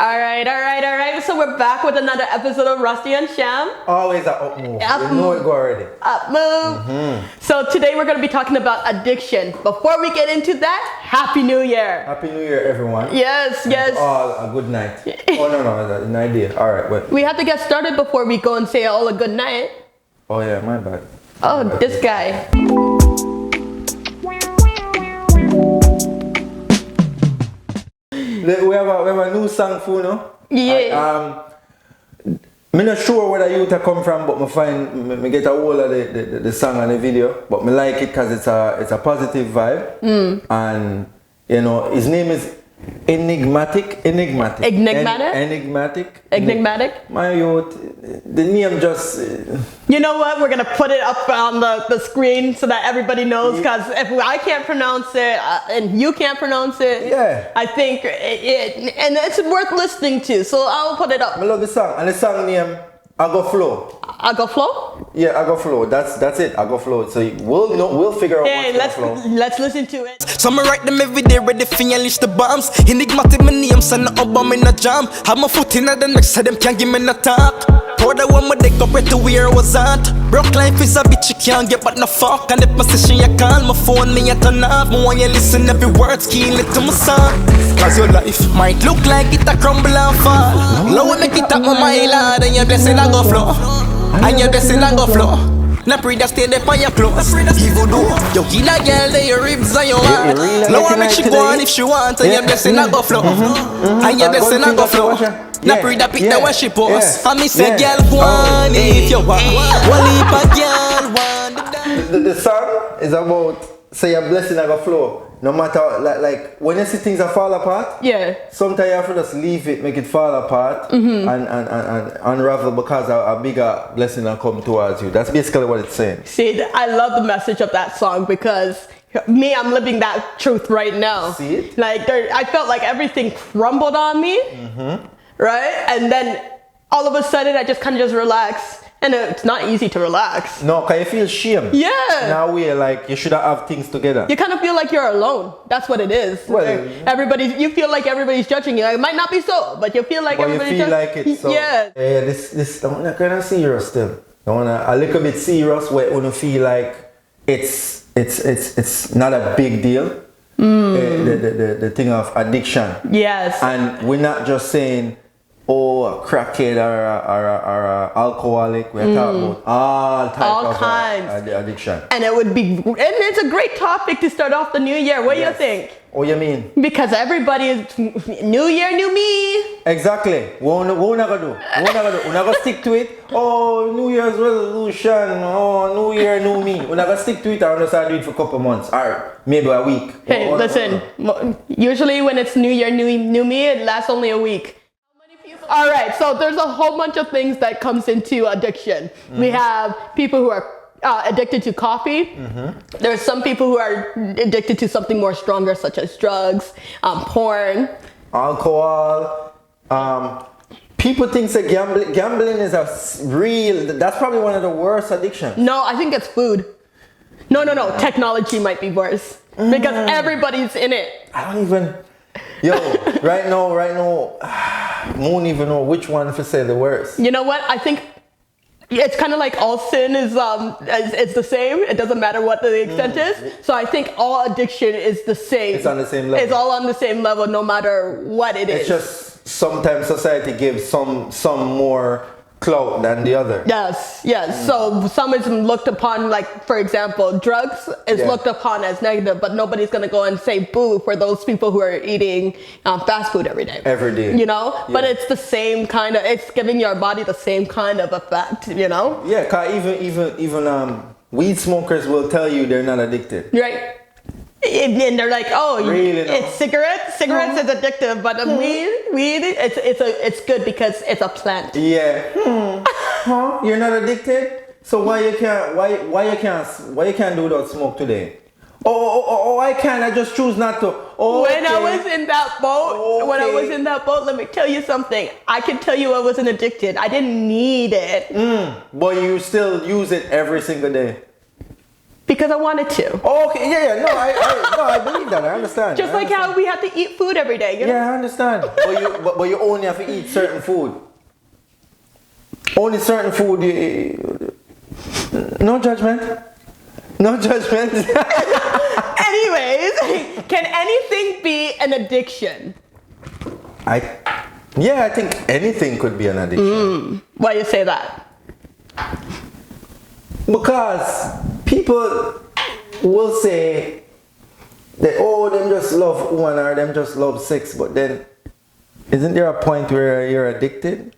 All right. So we're back with another episode of Rusty and Sham. Always an up move. You know it go already. Up move. So today we're going to be talking about addiction. Before we get into that, Happy New Year. Happy New Year, everyone. Yes. All a good night. Oh, no, an idea. All right, wait. We have to get started before we go and say all a good night. Oh, yeah, my bad. Oh, this guy. We have a new song for you. Yeah. I'm not sure where the youth come from, but me get a hold of the song and the video. But me like it because it's a positive vibe. And you know, his name is Enigmatic. My youth, the name just. You know what? We're gonna put it up on the screen so that everybody knows. Because if I can't pronounce it and you can't pronounce it, yeah, I think and it's worth listening to. So I'll put it up. I love the song, and the song name I Go Flow. I Go Flow? Yeah, I Go Flow. That's it. I Go Flow. So we'll figure out what's Flow. Let's listen to it. So I write them every day, ready for unleash the bombs. Enigmatic, my name, son of Obama in a jam. Have my foot in the next, so them can't give me no talk. For the one with they compared to where I was at. Broke life is a bitch, you can't get but no fuck. And if my session you call my phone, me I turn off. Me want you listen every word, kill it to my son. Cause your life might look like it a crumble and fall. Low make it up my mind, Lord, and your blessing I go flow. And your blessing I go flow. Now pray that stay there for your clothes. Even though you kill a girl, then your ribs and your heart. Low make she go on if she want, and your blessing I go flow. And your blessing I go flow. Now pray that pick the way she post. And me say girl go on if you want. One leap a girl want. The song is about say your blessing I go flow. No matter like when you see things that fall apart, yeah. Sometimes you have to just leave it, make it fall apart, and unravel because a bigger blessing will come towards you. That's basically what it's saying. See, I love the message of that song because me, I'm living that truth right now. See it? Like I felt like everything crumbled on me, right? And then all of a sudden, I just kind of just relaxed. And it's not easy to relax. No, because you feel shame. Yeah. Now we're like, you should have things together. You kind of feel like you're alone. That's what it is. Well, you feel like everybody's judging you. It might not be so, but you feel like everybody's judging you. But you feel like it. So, yeah. This I want to kind of serious still. I want a little bit serious where you feel like it's not a big deal. The thing of addiction. Yes. And we're not just saying, oh, a crackhead or a alcoholic. We're talking about all kinds of addiction. And it's a great topic to start off the new year. What do you think? What you mean? Because everybody is new year, new me. Exactly. What we not gonna do? We're not gonna stick to it. Oh, New Year's resolution. Oh, New Year, new me. We're not gonna stick to it. I'm gonna start doing it for a couple months or maybe a week. Hey, listen. Usually when it's new year, new me, it lasts only a week. All right, so there's a whole bunch of things that comes into addiction. We have people who are addicted to coffee. There's some people who are addicted to something more stronger, such as drugs, porn, alcohol. People think that gambling is that's probably one of the worst addictions. No, I think it's food. No. Technology might be worse because everybody's in it. I don't even. Yo, right now, I don't even know which one to say the worst. You know what? I think it's kind of like all sin is it's the same. It doesn't matter what the extent is. So I think all addiction is the same. It's on the same level. It's all on the same level, no matter what it is. It's just sometimes society gives some more clout than the other. Yes. So some is looked upon, like for example, drugs is looked upon as negative, but nobody's gonna go and say boo for those people who are eating fast food every day. You know, but it's the same kind of. It's giving your body the same kind of effect. You know. Yeah, cause even weed smokers will tell you they're not addicted. Right. And they're like, oh, really it's cigarettes. Cigarettes is addictive, but weed, it's good because it's a plant. Yeah. You're not addicted, so why you can't do without smoke today? Oh, I can. I just choose not to. When I was in that boat, let me tell you something. I can tell you I wasn't addicted. I didn't need it. But you still use it every single day. Because I wanted to. Okay, yeah, no, I believe that. I understand. Just like how we have to eat food every day. You know? Yeah, I understand. But you only have to eat certain food. Only certain food. No judgment. No judgment. Anyways, can anything be an addiction? I think anything could be an addiction. Why you say that? Because people will say that, oh, them just love woman or them just love sex, but then isn't there a point where you're addicted?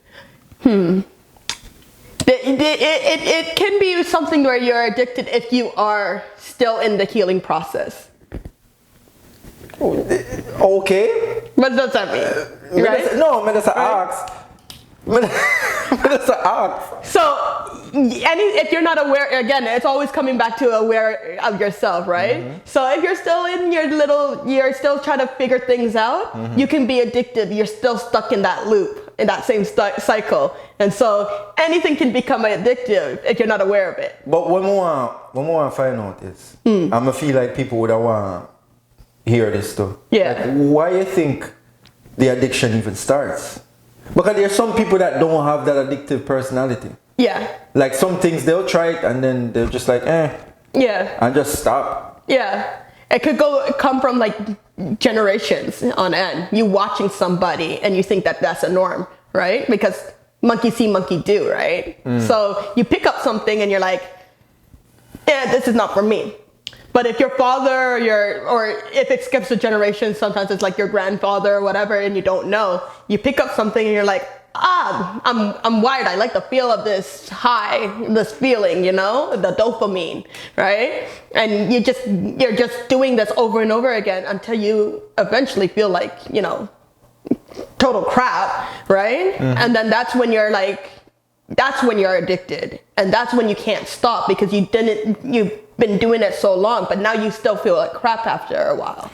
It can be something where you're addicted if you are still in the healing process. Okay. What does that mean? Right? No, man, that's an ask. That's an ask. So, if you're not aware, again, it's always coming back to aware of yourself, right? So if you're still in you're still trying to figure things out, you can be addicted. You're still stuck in that loop, in that same cycle. And so anything can become addictive if you're not aware of it. But what we want to find out is, I'm going to feel like people would want to hear this too. Yeah. Like, why you think the addiction even starts? Because there's some people that don't have that addictive personality. Yeah. Like some things they'll try it and then they're just like, Yeah. and just stop. Yeah. It could come from like generations on end. You watching somebody and you think that that's a norm, right? Because monkey see, monkey do, right? So you pick up something and you're like, yeah, this is not for me. But if your father or if it skips a generation, sometimes it's like your grandfather or whatever, and you don't know, you pick up something and you're like, I'm wired. I like the feel of this high, this feeling, you know, the dopamine, right? And you're just doing this over and over again until you eventually feel like, you know, total crap, right? And then that's when you're addicted, and that's when you can't stop because you've been doing it so long, but now you still feel like crap after a while.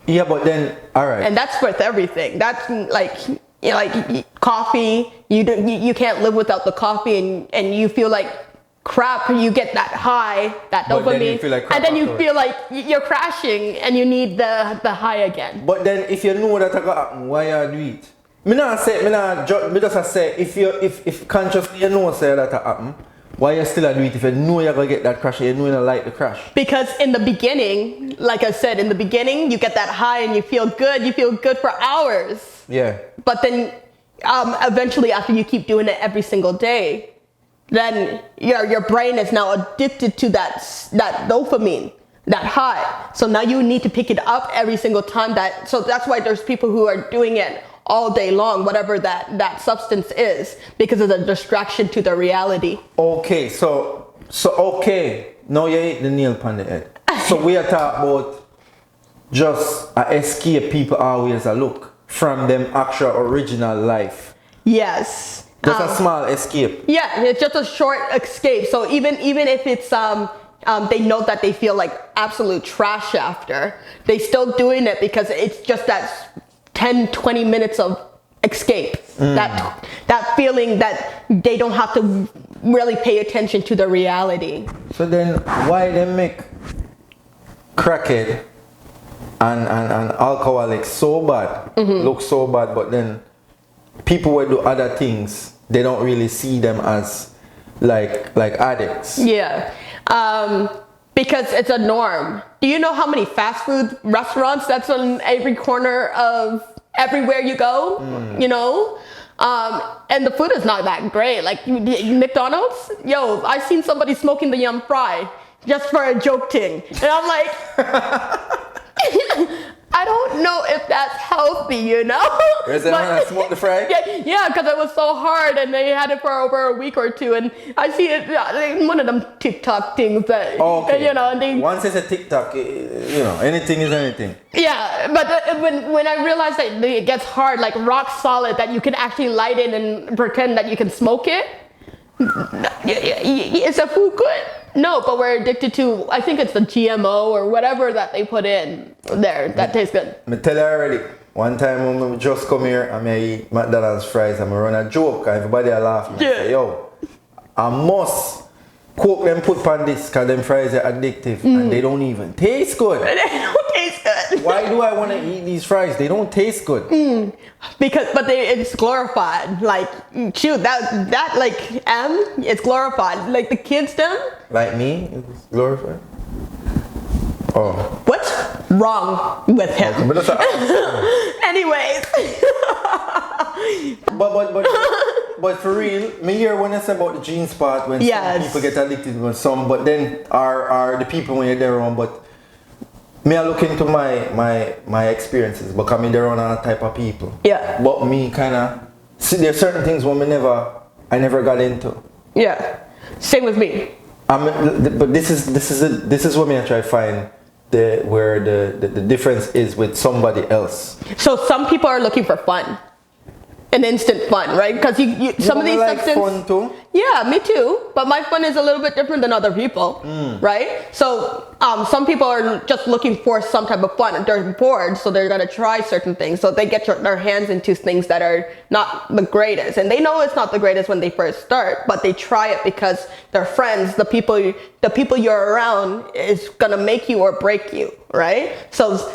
Yeah, but then, all right. And that's with everything. That's like coffee. You can't live without the coffee, and you feel like crap. You get that high, that But then you dopamine, feel like crap and then you afterwards. feel like you're crashing, and you need the high again. But then if you know that I got happen, why you do it? Me just say if consciously you know say that happen, why you still do it if you know you're gonna get that crash and you know you don't like the crash? Because in the beginning, like I said, in the beginning, you get that high and you feel good. You feel good for hours. Yeah. But then eventually after you keep doing it every single day, then your brain is now addicted to that dopamine, that high. So now you need to pick it up every single time. So that's why there's people who are doing it all day long, whatever that substance is, because of the distraction to the reality. Okay, so okay, now you hit the nail upon the head. So we are talking about just a escape people always a look from them actual original life. Yes. Just a small escape. Yeah, it's just a short escape. So even if it's they know that they feel like absolute trash after, they still doing it because it's just that 10-20 minutes of escape. That feeling that they don't have to really pay attention to the reality. So then why they make crackhead and alcoholics so bad, look so bad, but then people will do other things, they don't really see them as like addicts? Yeah. Because it's a norm. Do you know how many fast food restaurants that's on every corner of everywhere you go? You know? And the food is not that great. Like McDonald's, I seen somebody smoking the yum fry just for a joke thing. And I'm like, I don't know if that's healthy, you know? Is that when I smoked the fry? Yeah, because it was so hard, and they had it for over a week or two, and I see it in one of them TikTok things that, okay. you know, and they... Once it's a TikTok, you know, anything is anything. Yeah, but when I realized that it gets hard, like rock solid, that you can actually light it and pretend that you can smoke it, is the food good? No, but we're addicted to, I think it's the GMO or whatever that they put in there that tastes good. I tell you already, one time when I just come here and I eat McDonald's fries and I run a joke and everybody laugh and I say, I must Coke them put on this because them fries are addictive and they don't even taste good. They don't taste good. Why do I want to eat these fries? They don't taste good. It's glorified. Like, shoot, that like it's glorified. Like the kids them. Like me, it's glorified. Oh. What's wrong with him? But that's Anyways. but for real, me hear when I say about the gene spot when some people get addicted with some, but then are the people when you're there around. But me I look into my experiences because I'm there around all type of people. Yeah. But me kinda see there's certain things when I never got into. Yeah. Same with me. But this is what me I try to find where the difference is with somebody else. So some people are looking for fun. An instant fun, right? Because some of these like substances. fun too? Yeah, me too. But my fun is a little bit different than other people, right? So some people are just looking for some type of fun. They're bored, so they're gonna try certain things. So they get their hands into things that are not the greatest, and they know it's not the greatest when they first start, but they try it because their friends, the people you're around, is gonna make you or break you, right? So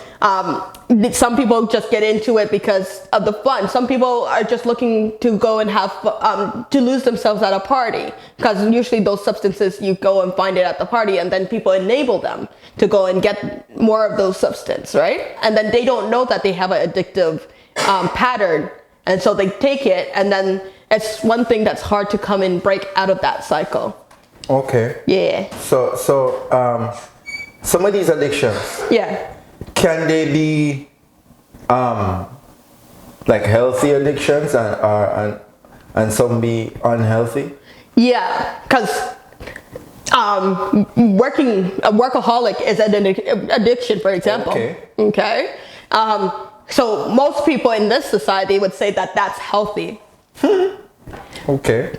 some people just get into it because of the fun. Some people are just looking to go and have to lose themselves at a party, because usually those substances you go and find it at the party, and then people enable them to go and get more of those substances, right? And then they don't know that they have an addictive pattern, and so they take it, and then it's one thing that's hard to come and break out of that cycle. Okay. Yeah. So some of these addictions. Yeah. Can they be like healthy addictions and some be unhealthy? Yeah, because a workaholic is an addiction, for example. Okay. So most people in this society would say that that's healthy. Okay.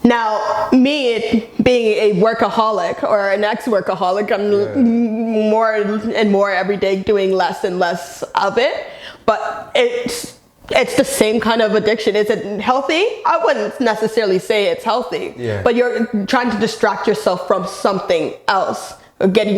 Now, me being a workaholic or an ex-workaholic, I'm more and more every day doing less and less of it. But it's the same kind of addiction. Is it healthy? I wouldn't necessarily say it's healthy. Yeah. But you're trying to distract yourself from something else, or getting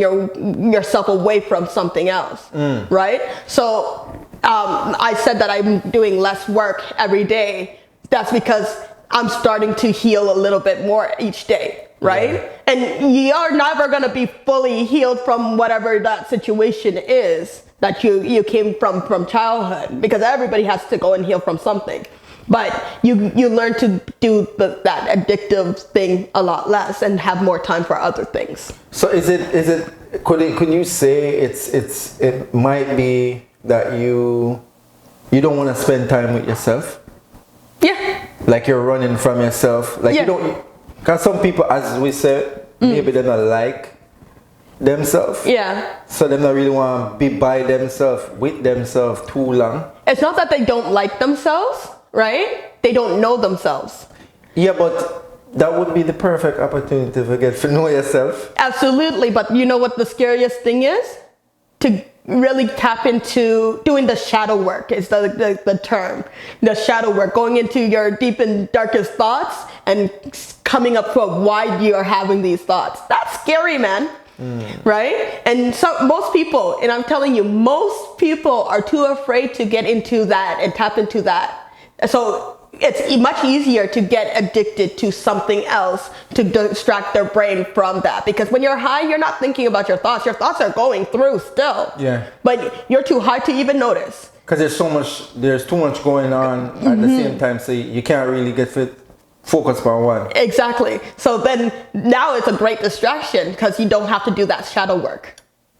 yourself away from something else, right? So I said that I'm doing less work every day. That's because I'm starting to heal a little bit more each day, right? Yeah. And you're never gonna be fully healed from whatever that situation is that you came from childhood, because everybody has to go and heal from something. But you learn to do that addictive thing a lot less and have more time for other things. So could you say it might be that you don't want to spend time with yourself? Yeah. Like you're running from yourself. Like you don't, because some people, as we said, maybe they don't like themselves. Yeah. So they don't really want to be by themselves, with themselves too long. It's not that they don't like themselves, right? They don't know themselves. Yeah, but that would be the perfect opportunity to get to know yourself. Absolutely, but you know what the scariest thing is? To really tap into doing the shadow work is the term. The shadow work, going into your deep and darkest thoughts and coming up with why you are having these thoughts. That's scary, man. Right? And so most people, and I'm telling you, most people are too afraid to get into that and tap into that. So it's much easier to get addicted to something else to distract their brain from that. Because when you're high, you're not thinking about your thoughts. Your thoughts are going through still. Yeah. But you're too high to even notice. Because there's too much going on at the same time, so you can't really get focused on one. Exactly. So then now it's a great distraction because you don't have to do that shadow work.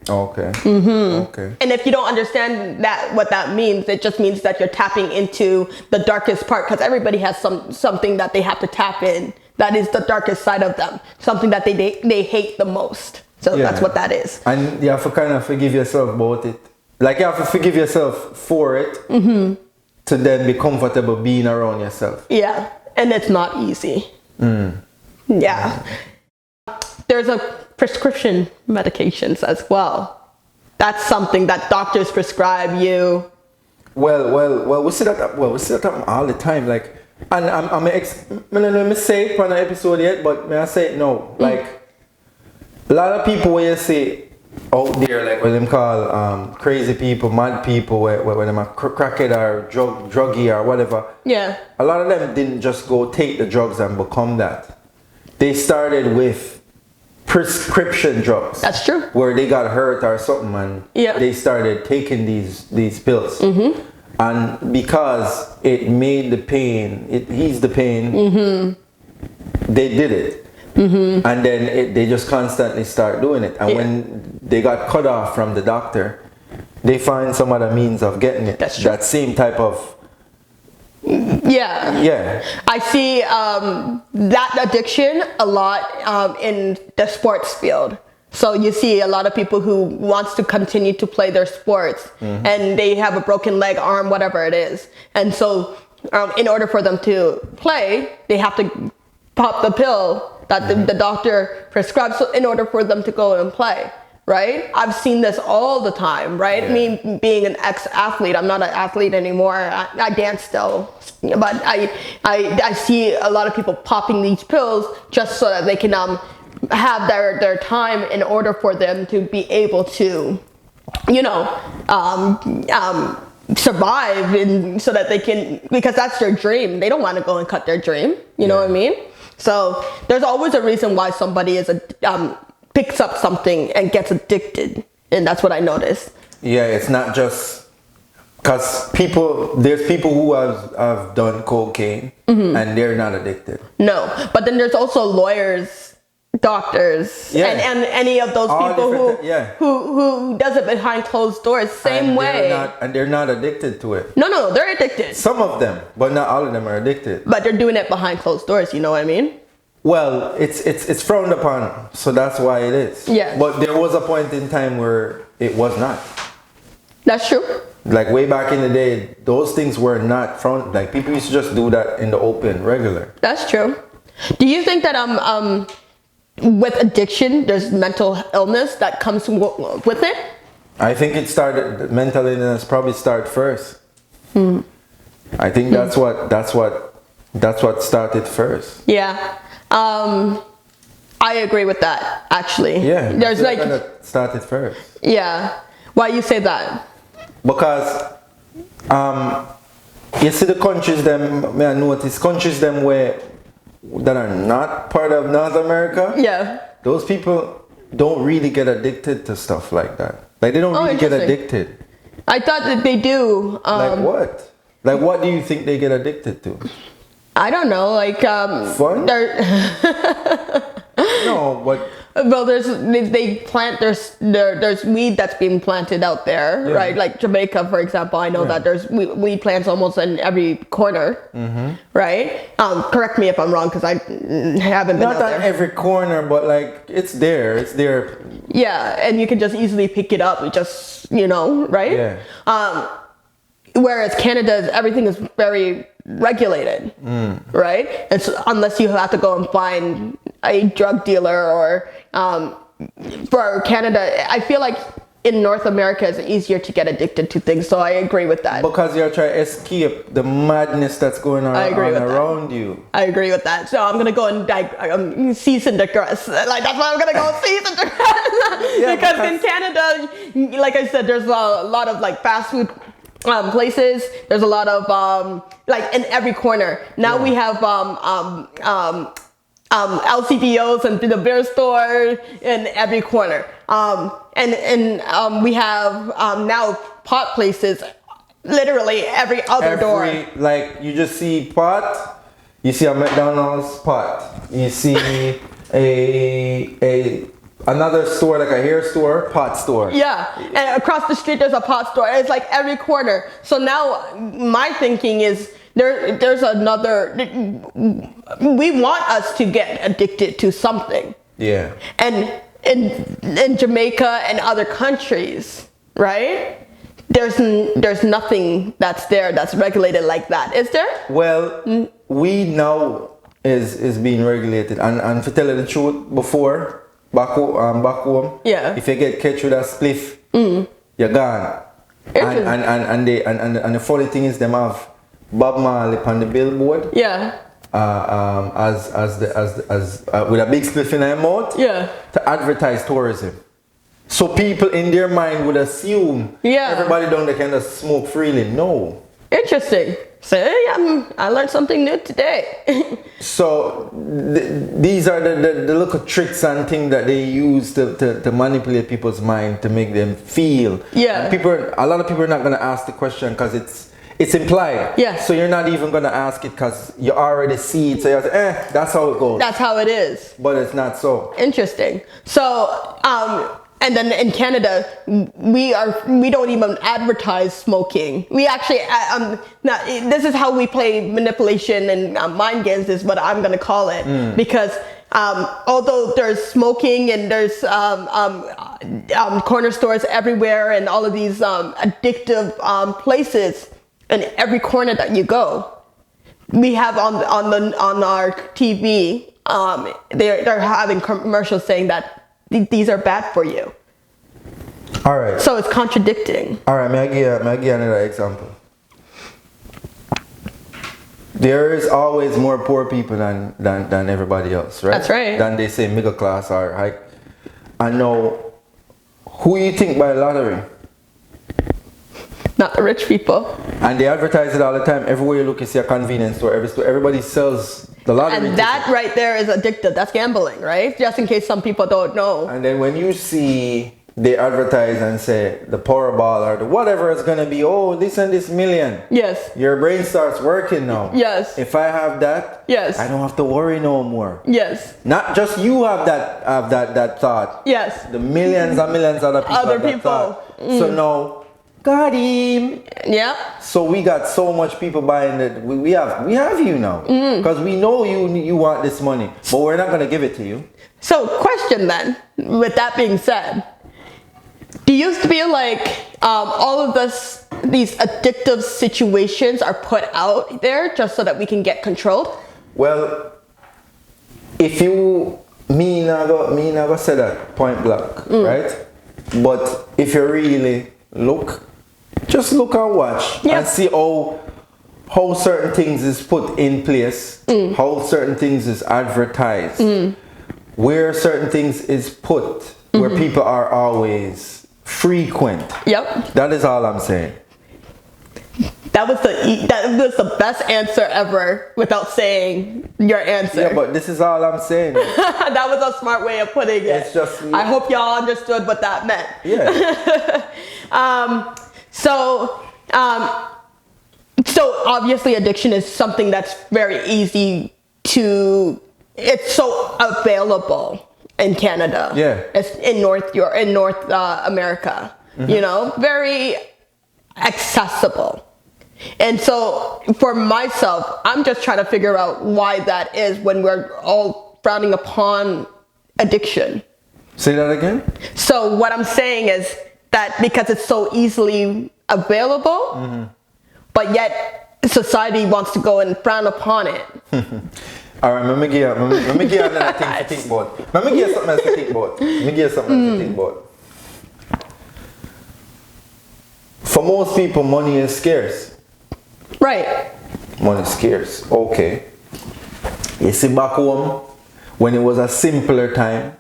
Okay. Okay. And if you don't understand what that means, it just means that you're tapping into the darkest part, because everybody has something that they have to tap in that is the darkest side of them, something that they hate the most. So that's what that is. And you have to kind of forgive yourself about it. Like you have to forgive yourself for it to then be comfortable being around yourself. Yeah. And it's not easy. Yeah. There's a prescription medications as well. That's something that doctors prescribe you. Well, we see that happen all the time. Like And I don't know me say it on the episode yet, but may I say it now? Like, a lot of people when you see out there, like what them call crazy people, mad people, where them are crackhead or druggy or whatever. Yeah. A lot of them didn't just go take the drugs and become that. They started with prescription drugs. That's true. Where they got hurt or something and they started taking these pills. And because it made the pain, it eased the pain, they did it. And then they just constantly start doing it. And when they got cut off from the doctor, they find some other means of getting it. That's true. That same type of... Yeah. I see that addiction a lot in the sports field. So you see a lot of people who wants to continue to play their sports and they have a broken leg, arm, whatever it is. And so in order for them to play, they have to pop the pill that the doctor prescribes in order for them to go and play. Right? I've seen this all the time, right? Yeah. Me being an ex-athlete, I'm not an athlete anymore. I dance still, but I see a lot of people popping these pills just so that they can have their time in order for them to be able to, survive, and so that they can, because that's their dream. They don't want to go and cut their dream. You know what I mean? So there's always a reason why somebody is picks up something and gets addicted, and that's what I noticed. Yeah, it's not just because there's people who have done cocaine and they're not addicted. No, but then there's also lawyers, doctors, and any of those all people who does it behind closed doors, same way. They're not addicted to it. No, they're addicted. Some of them, but not all of them are addicted. But they're doing it behind closed doors, you know what I mean? Well, it's frowned upon, so that's why it is. Yeah. But there was a point in time where it was not. That's true. Like way back in the day, those things were not frowned. Like people used to just do that in the open, regular. That's true. Do you think that with addiction, there's mental illness that comes with it? I think mental illness probably start first. I think that's what started first. Yeah. I agree with that, actually. Yeah, there's like that started first. Yeah. Why you say that? Because you see the countries them, may I notice countries them that are not part of North America. Yeah. Those people don't really get addicted to stuff like that. Like they don't really get addicted. I thought that they do. Like what? Like what do you think they get addicted to? I don't know, like fun? No, but well, there's weed that's being planted out there, right? Like Jamaica, for example. I know that there's weed plants almost in every corner, right? Correct me if I'm wrong, because I haven't been not out there. on every corner, but like it's there. Yeah, and you can just easily pick it up, just right? Yeah. Whereas Canada, everything is very regulated, right? And so unless you have to go and find a drug dealer or for Canada, I feel like in North America it's easier to get addicted to things. So I agree with that. Because you're trying to escape the madness that's going on around you. I agree with that. So I'm gonna go and cease and digress. Like that's why I'm gonna go cease and digress. because in Canada, like I said, there's a lot of like fast food places. There's a lot of like in every corner. Now we have LCBOs and the beer store in every corner. And we have now pot places literally every other door. Like you just see pot, you see a McDonald's pot, you see another store, like a hair store, pot store. Yeah, and across the street there's a pot store. It's like every corner. So now my thinking is there's another. We want us to get addicted to something. Yeah. And in Jamaica and other countries, right? There's nothing that's regulated like that. Is there? Well, weed now is being regulated, and to tell you the truth, before. Back home, if you get catch with a spliff, you're gone. And the funny thing is, them have Bob Marley on the billboard. Yeah. With a big spliff in their mouth. Yeah. To advertise tourism. So people in their mind would assume everybody down there can just smoke freely. No. Interesting. See, I learned something new today. So these are the little tricks and things that they use to manipulate people's mind to make them feel. Yeah. And a lot of people are not going to ask the question because it's implied. Yeah. So you're not even going to ask it because you already see it. So you're like, that's how it goes. That's how it is. But it's not so. Interesting. So, and then in Canada, we don't even advertise smoking. We actually, this is how we play manipulation and mind games is what I'm gonna call it. Because although there's smoking and there's corner stores everywhere and all of these addictive places in every corner that you go, we have on our TV, they're having commercials saying that these are bad for you. All right. So it's contradicting. All right, may I give you another example? There is always more poor people than everybody else, right? That's right. Than they say middle class or high. I know who you think buy lottery. Not the rich people. And they advertise it all the time. Everywhere you look, you see a convenience store. Every store, everybody sells the lottery. And that right there is addictive. That's gambling, right? Just in case some people don't know. And then when you see they advertise and say the Powerball or the whatever is gonna be, oh, this and this million. Yes. Your brain starts working now. Yes. If I have that, yes, I don't have to worry no more. Yes. Not just you have that thought. Yes. The millions and millions of other people. So now, got him. Yeah. So we got so much people buying it. We have you now because we know you want this money, but we're not gonna give it to you. So question then, with that being said, do you feel like all of these addictive situations are put out there just so that we can get controlled? Well, if you me not go say that point blank, right? But if you really look, just look and watch and see how certain things is put in place, how certain things is advertised, where certain things is put, where people are always frequent. Yep. That is all I'm saying. That was the best answer ever without saying your answer. Yeah, but this is all I'm saying. That was a smart way of putting it. It's just, I hope y'all understood what that meant. Yeah. So obviously addiction is something that's very easy to, it's so available in Canada. Yeah. It's in North America, you know, very accessible. And so for myself, I'm just trying to figure out why that is when we're all frowning upon addiction. Say that again? So what I'm saying is that because it's so easily available, but yet society wants to go and frown upon it. All right, let me give you another thing to think about. Let me give you something else to think about. For most people, money is scarce. Right. Money is scarce. Okay. You see back home, when it was a simpler time,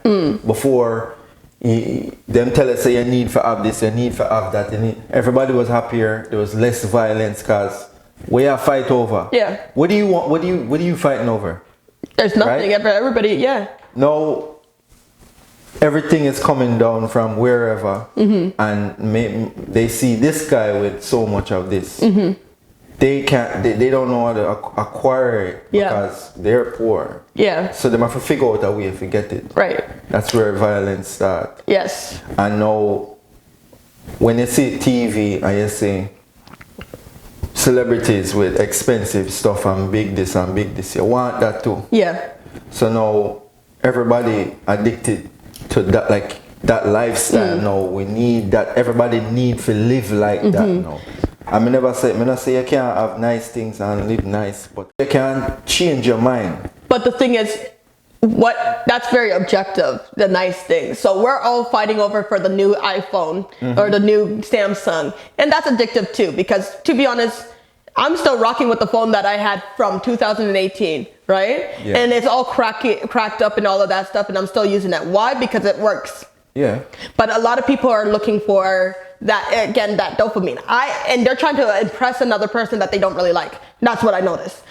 before them tell us say you need to have this, you need to have that, everybody was happier, there was less violence because we are fight over. Yeah. What do you want? What are you fighting over? There's nothing. Right? Everybody, yeah. No, everything is coming down from wherever, and they see this guy with so much of this. They can't. They don't know how to acquire it because they're poor. Yeah. So they have to figure out a way to get it. Right. That's where violence starts. Yes. And now, when you see TV and you see celebrities with expensive stuff and big this and big this, you want that too. Yeah. So now everybody addicted to that, like that lifestyle. Now we need that. Everybody need to live like that now. I mean, never say you can't have nice things and live nice, but you can't change your mind. But the thing is, that's very objective, the nice things. So we're all fighting over for the new iPhone or the new Samsung, and that's addictive too. Because to be honest, I'm still rocking with the phone that I had from 2018, right? Yeah. And it's all cracked up and all of that stuff, and I'm still using it. Why? Because it works. Yeah. But a lot of people are looking for that, again, that dopamine. And they're trying to impress another person that they don't really like. That's what I noticed.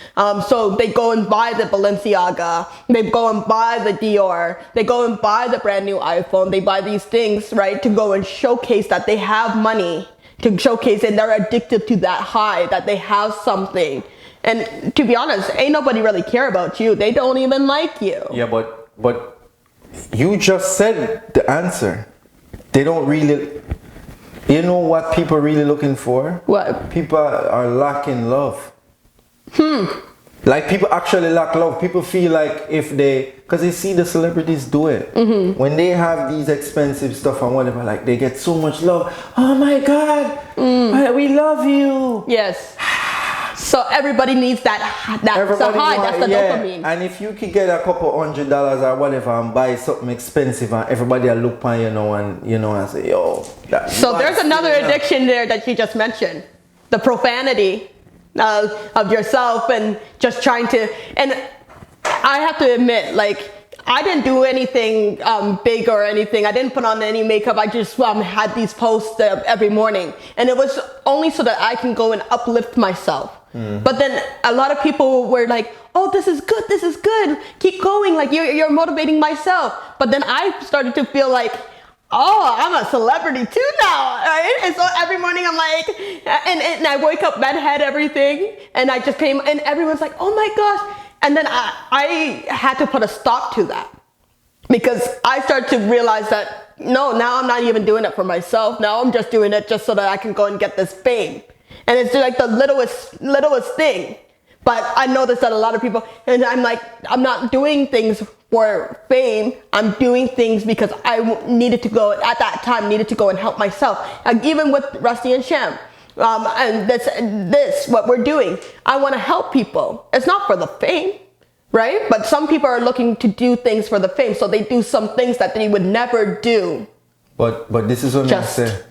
So they go and buy the Balenciaga, they go and buy the Dior, they go and buy the brand new iPhone, they buy these things, right, to go and showcase that they have money, to showcase, and they're addicted to that high, that they have something. And to be honest, ain't nobody really care about you. They don't even like you. Yeah, but you just said the answer. They don't really. You know what people are really looking for? What? People are lacking love. Like people actually lack love. People feel like if they, because they see the celebrities do it. When they have these expensive stuff and whatever, like they get so much love. Oh my God, we love you. Yes. So everybody needs that high. That's the dopamine. And if you could get a couple $100 or whatever and buy something expensive, and everybody will look on and say, yo. So there's another addiction there that you just mentioned, the profanity of yourself and just trying to. And I have to admit, like, I didn't do anything big or anything. I didn't put on any makeup. I just had these posts every morning, and it was only so that I can go and uplift myself. But then a lot of people were like, oh, this is good, keep going, like you're motivating myself. But then I started to feel like, oh, I'm a celebrity too now, right? And so every morning I'm like, and I wake up bedhead, everything, and I just came, and everyone's like, oh my gosh. And then I had to put a stop to that, because I started to realize that, no, now I'm not even doing it for myself. Now I'm just doing it just so that I can go and get this fame. And it's like the littlest thing. But I noticed that a lot of people, and I'm like, I'm not doing things for fame. I'm doing things because I needed to go, at that time, needed to go and help myself. Like even with Rusty and Sham, and this, what we're doing, I want to help people. It's not for the fame, right? But some people are looking to do things for the fame, so they do some things that they would never do. But this is what I say.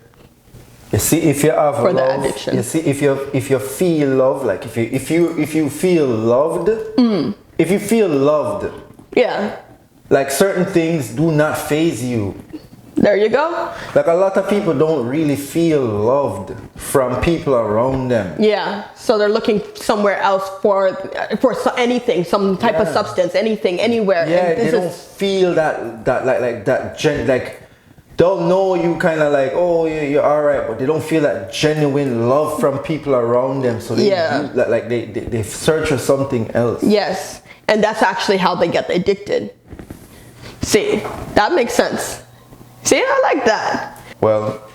You see, if you have for love, the addiction. You see, if you feel love, like if you feel loved, if you feel loved, yeah, like certain things do not faze you. There you go. Like a lot of people don't really feel loved from people around them. Yeah, so they're looking somewhere else for anything, some type of substance, anything, anywhere. Yeah, they don't feel like they'll know you kind of like, oh, you're all right, but they don't feel that genuine love from people around them. So they search for something else. Yes, and that's actually how they get addicted. See, that makes sense. See, I like that. Well,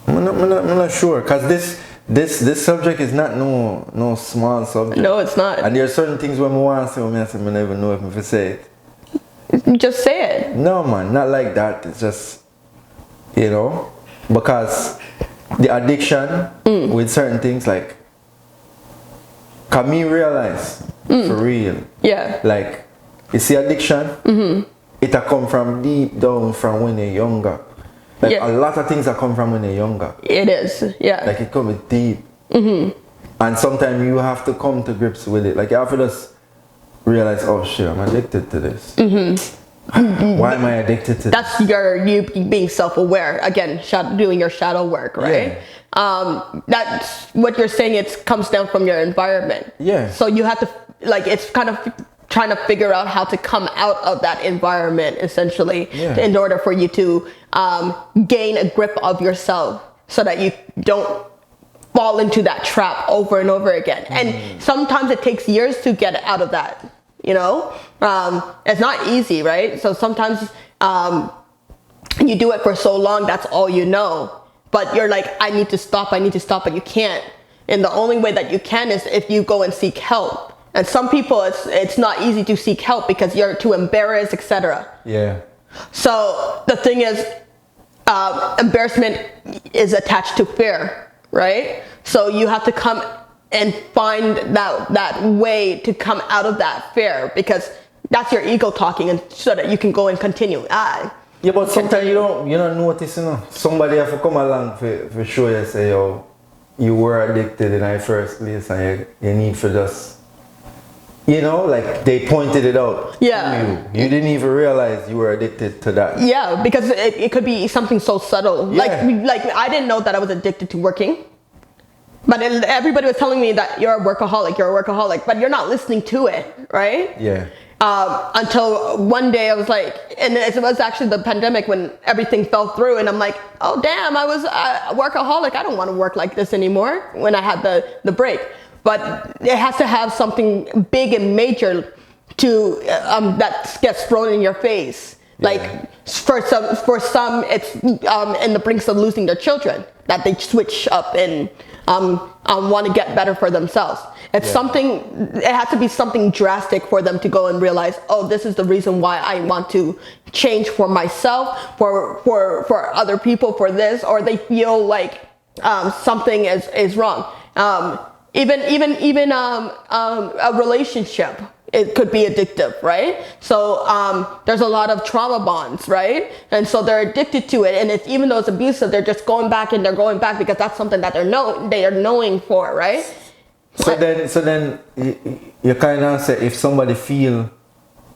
I'm not sure, because this subject is not no small subject. No, it's not. And there are certain things when I want to say, I never know if I say it. Just say it. No, man, not like that. It's just, because the addiction with certain things, like, can me realize for real. Yeah. Like, you see, addiction, it come from deep down from when you're younger. Like a lot of things that come from when you're younger. It is, yeah. Like it comes deep. And sometimes you have to come to grips with it. Like you have to just realize, oh shit, I'm addicted to this. Why am I addicted to this? That's you being self-aware. Again, doing your shadow work, right? Yeah. That's what you're saying. It comes down from your environment. Yeah. So you have to, like, it's kind of trying to figure out how to come out of that environment, essentially, in order for you to gain a grip of yourself, so that you don't fall into that trap over and over again. And sometimes it takes years to get out of that. It's not easy, right? So sometimes you do it for so long, that's all you know. But you're like, I need to stop, but you can't. And the only way that you can is if you go and seek help. And some people, it's not easy to seek help because you're too embarrassed, etc. Yeah. So the thing is, embarrassment is attached to fear, right? So you have to come and find that way to come out of that fear, because that's your ego talking, and so that you can go and continue. Yeah, but sometimes you don't notice, somebody have to come along for show you, say, yo, you were addicted in the first place and you need for just, you know, like they pointed it out to you. You didn't even realize you were addicted to that. Yeah, because it could be something so subtle. Yeah. Like I didn't know that I was addicted to working. But everybody was telling me that you're a workaholic, but you're not listening to it, right? Yeah. Until one day I was like, and it was actually the pandemic when everything fell through, and I'm like, oh damn, I was a workaholic. I don't want to work like this anymore when I had the break. But it has to have something big and major to that gets thrown in your face. Yeah. Like for some, it's in the brinks of losing their children that they switch up and want to get better for themselves. It's something. It has to be something drastic for them to go and realize, oh, this is the reason why I want to change for myself, for other people, for this, or they feel like something is wrong. Even a relationship, it could be addictive, right? So there's a lot of trauma bonds, right? And so they're addicted to it, and it's, even though it's abusive, they're just going back because that's something that they are knowing for, right? So then you kind of say, if somebody feel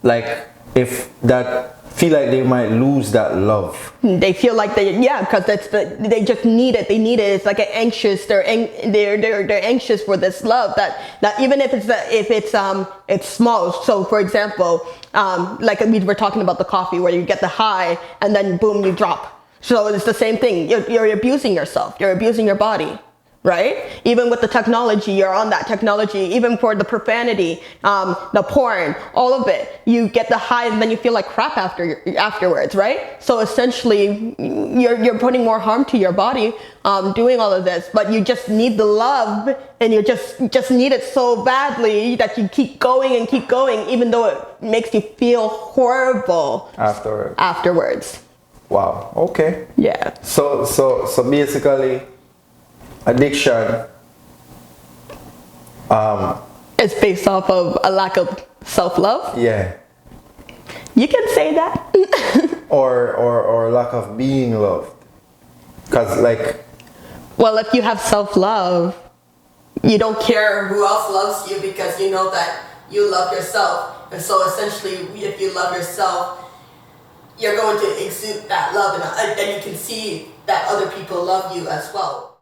like they might lose that love. They feel like because they just need it. They need it. It's like an anxious. They're anxious for this love that even if it's small. So for example, like we were talking about the coffee, where you get the high and then boom, you drop. So it's the same thing. You're abusing yourself. You're abusing your body. Right? Even with the technology, you're on that technology. Even for the profanity, the porn, all of it, you get the high and then you feel like crap afterwards, right? So essentially, you're putting more harm to your body doing all of this. But you just need the love, and you just need it so badly that you keep going, even though it makes you feel horrible afterwards. Wow. Okay. Yeah. So basically, addiction it's based off of a lack of self-love. Yeah. You can say that. or lack of being loved. Because well, if you have self-love, you don't care who else loves you, because you know that you love yourself. And so essentially, if you love yourself, you're going to exude that love, and you can see that other people love you as well.